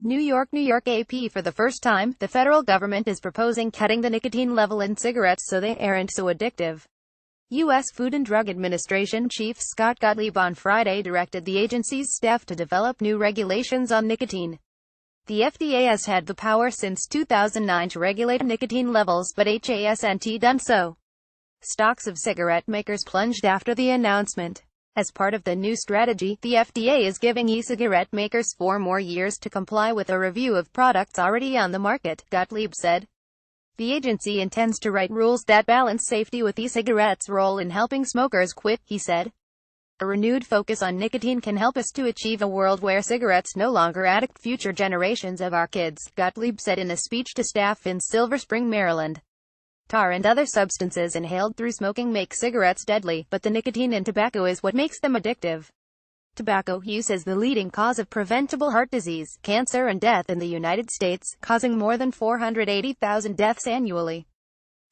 New York AP. For the first time, the federal government is proposing cutting the nicotine level in cigarettes so they aren't so addictive. U.S. Food and Drug Administration Chief Scott Gottlieb on Friday directed the agency's staff to develop new regulations on nicotine. The FDA has had the power since 2009 to regulate nicotine levels, but hasn't done so. Stocks of cigarette makers plunged after the announcement. As part of the new strategy, the FDA is giving e-cigarette makers 4 more years to comply with a review of products already on the market, Gottlieb said. The agency intends to write rules that balance safety with e-cigarettes' role in helping smokers quit, he said. A renewed focus on nicotine can help us to achieve a world where cigarettes no longer addict future generations of our kids, Gottlieb said in a speech to staff in Silver Spring, Maryland. Tar and other substances inhaled through smoking make cigarettes deadly, but the nicotine in tobacco is what makes them addictive. Tobacco use is the leading cause of preventable heart disease, cancer and death in the United States, causing more than 480,000 deaths annually.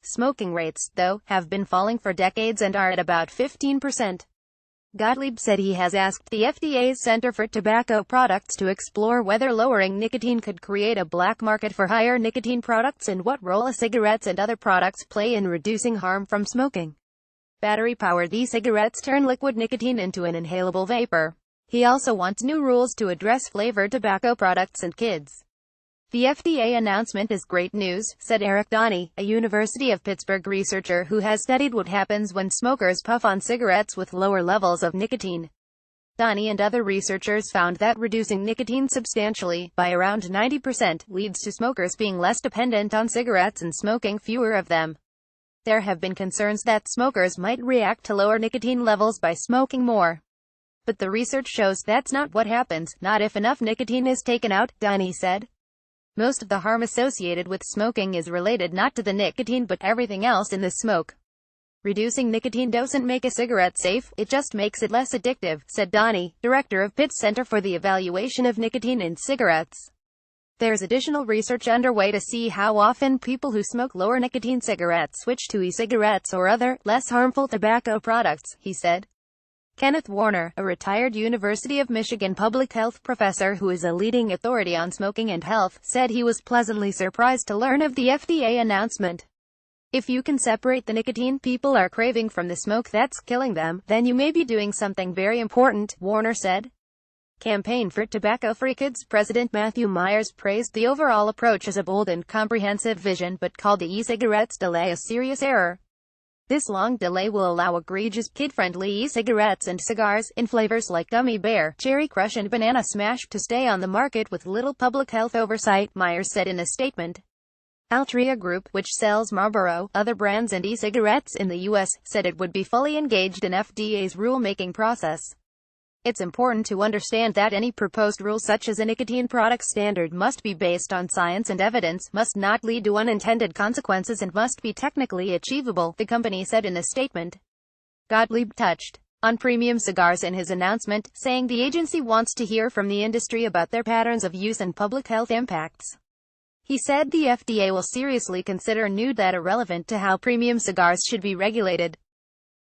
Smoking rates, though, have been falling for decades and are at about 15%. Gottlieb said he has asked the FDA's Center for Tobacco Products to explore whether lowering nicotine could create a black market for higher nicotine products and what role e-cigarettes and other products play in reducing harm from smoking. Battery-powered e-cigarettes turn liquid nicotine into an inhalable vapor. He also wants new rules to address flavored tobacco products and kids. The FDA announcement is great news, said Eric Donnie, a University of Pittsburgh researcher who has studied what happens when smokers puff on cigarettes with lower levels of nicotine. Donnie and other researchers found that reducing nicotine substantially, by around 90%, leads to smokers being less dependent on cigarettes and smoking fewer of them. There have been concerns that smokers might react to lower nicotine levels by smoking more. But the research shows that's not what happens, not if enough nicotine is taken out, Donnie said. Most of the harm associated with smoking is related not to the nicotine but everything else in the smoke. Reducing nicotine doesn't make a cigarette safe, it just makes it less addictive, said Donnie, director of Pitt's Center for the Evaluation of Nicotine in Cigarettes. There's additional research underway to see how often people who smoke lower nicotine cigarettes switch to e-cigarettes or other, less harmful tobacco products, he said. Kenneth Warner, a retired University of Michigan public health professor who is a leading authority on smoking and health, said he was pleasantly surprised to learn of the FDA announcement. If you can separate the nicotine people are craving from the smoke that's killing them, then you may be doing something very important, Warner said. Campaign for Tobacco-Free Kids President Matthew Myers praised the overall approach as a bold and comprehensive vision but called the e-cigarettes delay a serious error. This long delay will allow egregious, kid-friendly e-cigarettes and cigars, in flavors like Gummy Bear, Cherry Crush and Banana Smash, to stay on the market with little public health oversight, Myers said in a statement. Altria Group, which sells Marlboro, other brands and e-cigarettes in the U.S., said it would be fully engaged in FDA's rulemaking process. It's important to understand that any proposed rule such as a nicotine product standard must be based on science and evidence, must not lead to unintended consequences and must be technically achievable, the company said in a statement. Gottlieb touched on premium cigars in his announcement, saying the agency wants to hear from the industry about their patterns of use and public health impacts. He said the FDA will seriously consider new data relevant to how premium cigars should be regulated.